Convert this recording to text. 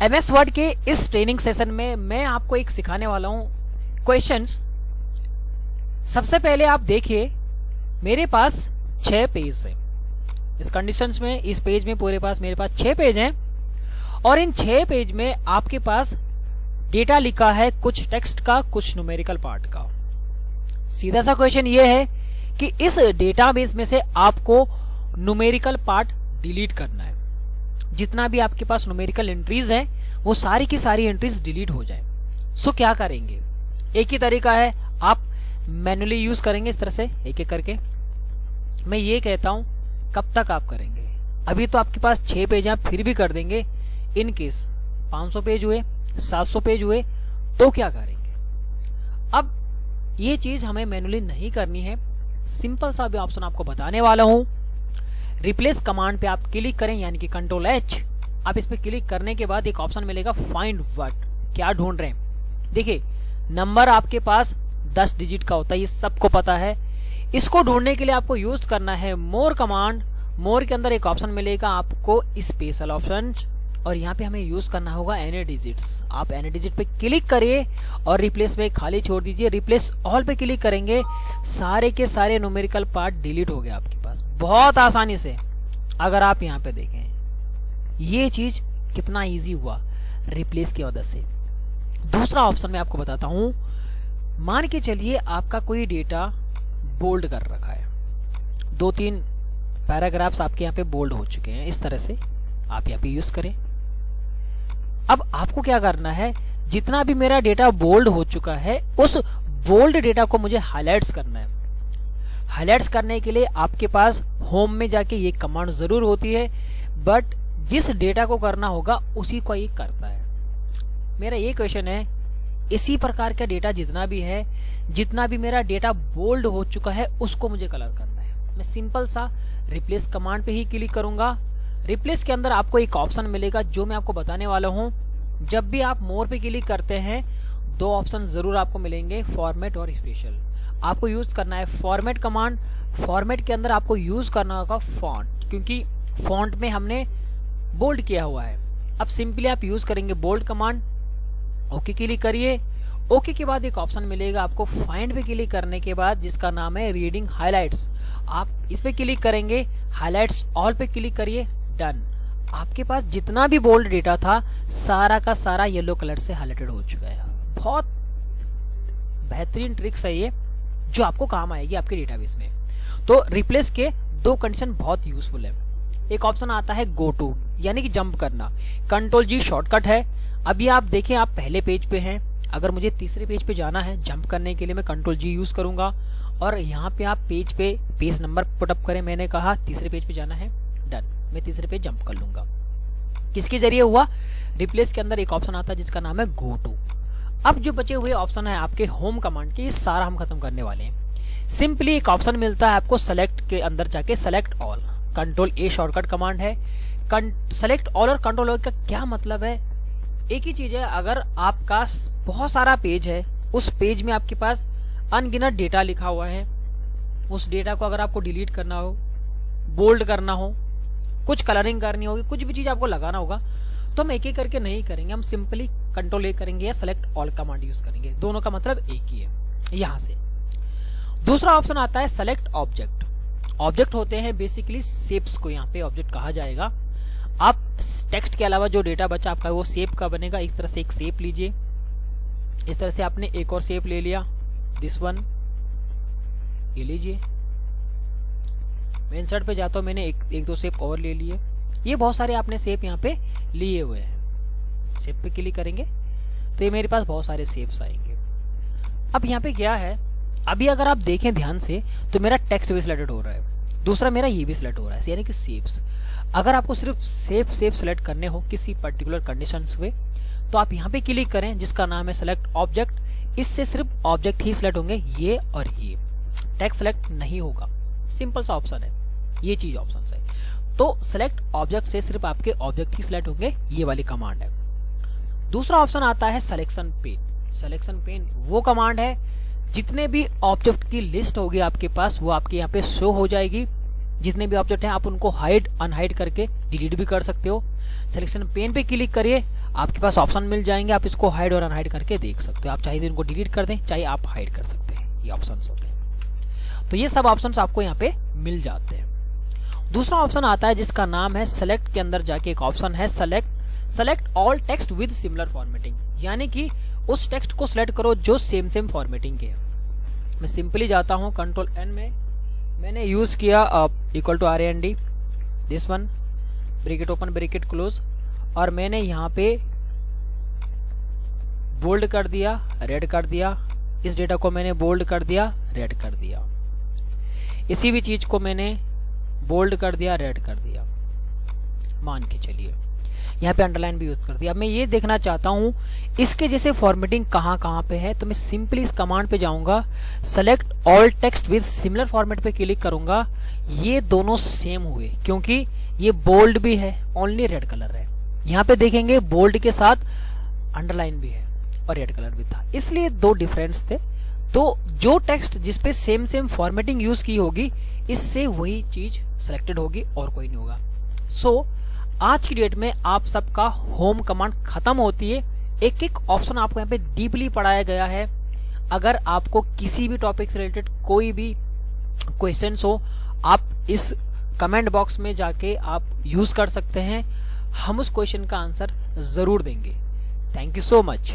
MS word के इस training session में मैं आपको एक सिखाने वाला हूं क्वेश्चंस। सबसे पहले आप देखिए मेरे पास 6 पेज है। इस कंडीशंस में इस पेज में मेरे पास 6 पेज हैं और इन 6 पेज में आपके पास डेटा लिखा है, कुछ टेक्स्ट का, कुछ न्यूमेरिकल पार्ट का। सीधा सा क्वेश्चन ये है कि इस डेटाबेस में से आपको न्यूमेरिकल पार्ट डिलीट करना है। जितना भी आपके पास न्यूमेरिकल एंट्रीज है वो सारी की सारी एंट्रीज डिलीट हो जाए। सो क्या करेंगे? एक ही तरीका है, आप मैन्युअली यूज करेंगे इस तरह से एक एक करके। मैं ये कहता हूं कब तक आप करेंगे? अभी तो आपके पास 6 पेज हैं, आप फिर भी कर देंगे। इन केस 500 पेज हुए, 700 पेज हुए तो क्या करेंगे? अब ये चीज हमें मैन्युअली नहीं करनी है। सिंपल सा भी ऑप्शन आपको बताने वाला हूं। रिप्लेस कमांड पे आप क्लिक करें, यानी कि कंट्रोल H। आप इस पे क्लिक करने के बाद एक ऑप्शन मिलेगा फाइंड वर्ड। क्या ढूंढ रहे हैं? देखिए नंबर आपके पास 10 डिजिट का होता है, ये सबको पता है। इसको ढूंढने के लिए आपको यूज करना है मोर कमांड। मोर के अंदर एक ऑप्शन मिलेगा आपको स्पेशल ऑप्शन और यहाँ पे हमें यूज करना होगा एनी डिजिट्स। आप एनी डिजिट पे क्लिक करिए और रिप्लेस में खाली छोड़ दीजिए। रिप्लेस ऑल पे क्लिक करेंगे, सारे के सारे न्यूमेरिकल पार्ट डिलीट हो गए आपके पास बहुत आसानी से। अगर आप यहाँ पे देखें ये चीज कितना इजी हुआ रिप्लेस की मदद से। दूसरा ऑप्शन मैं आपको बताता हूं। मान के चलिए आपका कोई डेटा बोल्ड कर रखा है, 2-3 पैराग्राफ्स आपके यहाँ पे बोल्ड हो चुके हैं, इस तरह से आप यहाँ पे यूज करें। अब आपको क्या करना है, जितना भी मेरा डेटा बोल्ड हो चुका है उस बोल्ड डेटा को मुझे हाईलाइट्स करना है। हाईलाइट्स करने के लिए आपके पास होम में जाके ये कमांड जरूर होती है, बट जिस डेटा को करना होगा उसी को ये करता है। मेरा ये क्वेश्चन है, इसी प्रकार का डेटा जितना भी है, जितना भी मेरा डेटा बोल्ड हो चुका है उसको मुझे कलर करना है। मैं सिंपल सा रिप्लेस कमांड पे ही क्लिक करूंगा। रिप्लेस के अंदर आपको एक ऑप्शन मिलेगा जो मैं आपको बताने वाला हूं। जब भी आप मोर पे क्लिक करते हैं 2 ऑप्शन जरूर आपको मिलेंगे, फॉर्मेट और स्पेशल। आपको यूज करना है फॉर्मेट कमांड। फॉर्मेट के अंदर आपको यूज करना होगा फॉन्ट, क्योंकि फॉन्ट में हमने बोल्ड किया हुआ है। अब सिंपली आप यूज करेंगे बोल्ड कमांड। ओके क्लिक करिए। ओके के बाद एक ऑप्शन मिलेगा आपको फाइंड पे क्लिक करने के बाद, जिसका नाम है रीडिंग हाइलाइट्स। आप इस पे क्लिक करेंगे, हाइलाइट्स ऑल पे क्लिक करिए, डन। आपके पास जितना भी बोल्ड डेटा था सारा का सारा येलो कलर से हाइलाइटेड हो चुका है। बहुत बेहतरीन ट्रिक्स है ये जो आपको काम आएगी आपके डेटाबेस में। तो रिप्लेस के 2 कंडीशन बहुत यूजफुल है। एक ऑप्शन आता है गो टू, यानी कि जंप करना। कंट्रोल G शॉर्टकट है। अभी आप देखें आप पहले पेज पे हैं, अगर मुझे तीसरे पेज पे जाना है जंप करने के लिए मैं कंट्रोल G यूज करूंगा और यहाँ पे आप पेज नंबर पुटअप करें। मैंने कहा तीसरे पेज पे जाना है, डन। मैं तीसरे पे जंप कर लूंगा। किसके जरिए हुआ? रिप्लेस के अंदर एक ऑप्शन आता है जिसका नाम है गो टू। अब जो बचे हुए ऑप्शन है आपके होम कमांड के, ये सारा हम खत्म करने वाले हैं। सिंपली एक ऑप्शन मिलता है आपको सेलेक्ट के अंदर जाके, select all. Control A shortcut command है। सेलेक्ट ऑल और कंट्रोल का क्या मतलब है? एक ही चीज है, अगर आपका बहुत सारा पेज है, उस पेज में आपके पास अनगिनत डेटा लिखा हुआ है, उस डेटा को अगर आपको डिलीट करना हो, बोल्ड करना हो, कुछ कलरिंग करनी होगी, कुछ भी चीज आपको लगाना होगा, तो हम एक एक करके नहीं करेंगे। हम सिंपली कंट्रोल A करेंगे या सेलेक्ट ऑल कमांड यूज करेंगे। दोनों का मतलब एक ही है। यहां से दूसरा ऑप्शन आता है सेलेक्ट ऑब्जेक्ट। ऑब्जेक्ट होते हैं बेसिकली शेप्स को, यहाँ पे ऑब्जेक्ट कहा जाएगा। आप टेक्स्ट के अलावा जो डेटा बचा आपका वो शेप का बनेगा। एक तरह से एक शेप लीजिए, इस तरह से आपने एक और शेप ले लिया, दिस वन, ये लीजिए। मैं इंसर्ट पे जाता हूं, मैंने एक 2 शेप और ले लिए। ये बहुत सारे आपने शेप यहाँ पे लिए हुए हैं। शेप पे क्लिक करेंगे तो ये मेरे पास बहुत सारे शेप्स आएंगे। अब यहाँ पे क्या है, अभी अगर आप देखें ध्यान से तो मेरा टेक्स्ट भी सिलेक्टेड हो रहा है, दूसरा मेरा ये भी सिलेक्ट हो रहा है, यानी कि शेप्स। अगर आपको सिर्फ शेप सिलेक्ट करने हो किसी पर्टिकुलर कंडीशंस में, तो आप यहाँ पे क्लिक करें जिसका नाम है सेलेक्ट ऑब्जेक्ट। इससे सिर्फ ऑब्जेक्ट ही सिलेक्ट होंगे, ये और ये, टेक्स्ट सिलेक्ट नहीं होगा। सिंपल सा ऑप्शन है, ये चीज ऑप्शन है। तो सेलेक्ट ऑब्जेक्ट से सिर्फ आपके ऑब्जेक्ट ही सिलेक्ट होंगे, ये वाली कमांड है। दूसरा ऑप्शन आता है सिलेक्शन पेन। सिलेक्शन पेन वो कमांड है, जितने भी ऑब्जेक्ट की लिस्ट होगी आपके पास वो आपके यहाँ पे शो हो जाएगी। जितने भी ऑब्जेक्ट हैं आप उनको हाइड अनहाइड करके डिलीट भी कर सकते हो। सिलेक्शन पेन पे क्लिक करिए, आपके पास ऑप्शन मिल जाएंगे, आप इसको हाइड और अनहाइड करके देख सकते हो। आप चाहे तो इनको डिलीट कर दें, चाहे आप हाइड कर सकते हैं, ये ऑप्शंस होते हैं। तो ये सब ऑप्शंस आपको यहाँ पे मिल जाते हैं। दूसरा ऑप्शन आता है जिसका नाम है सेलेक्ट, के अंदर जाके एक ऑप्शन है select all text with similar formatting, यानी कि उस टेक्स्ट को सिलेक्ट करो जो सेम फॉर्मेटिंग के है। मैं सिंपली जाता हूं कंट्रोल एन में, मैंने यूज किया equal to RAND, this one, bracket open bracket close, और मैंने यहाँ पे बोल्ड कर दिया, रेड कर दिया, इस डेटा को मैंने बोल्ड कर दिया, रेड कर दिया, इसी भी चीज को मैंने बोल्ड कर दिया, रेड कर दिया, मान के चलिए यहाँ पे अंडरलाइन भी यूज कर दिया। अब मैं ये देखना चाहता हूं इसके जैसे फॉर्मेटिंग कहां पे है, तो मैं सिंपली इस कमांड पे जाऊंगा, select all text with similar format पे क्लिक करूंगा। ये दोनों सेम हुए क्योंकि ये बोल्ड भी है, ओनली रेड कलर है। यहाँ पे देखेंगे बोल्ड के साथ अंडरलाइन भी है और रेड कलर भी था, इसलिए दो डिफरेंस थे। तो जो टेक्स्ट जिसपे सेम फॉर्मेटिंग यूज की होगी, इससे वही चीज सिलेक्टेड होगी और कोई नहीं होगा। सो आज की डेट में आप सबका होम कमांड खत्म होती है। एक एक ऑप्शन आपको यहाँ पे डीपली पढ़ाया गया है। अगर आपको किसी भी टॉपिक से रिलेटेड कोई भी क्वेश्चंस हो, आप इस कमेंट बॉक्स में जाके आप यूज कर सकते हैं, हम उस क्वेश्चन का आंसर जरूर देंगे। Thank you so much.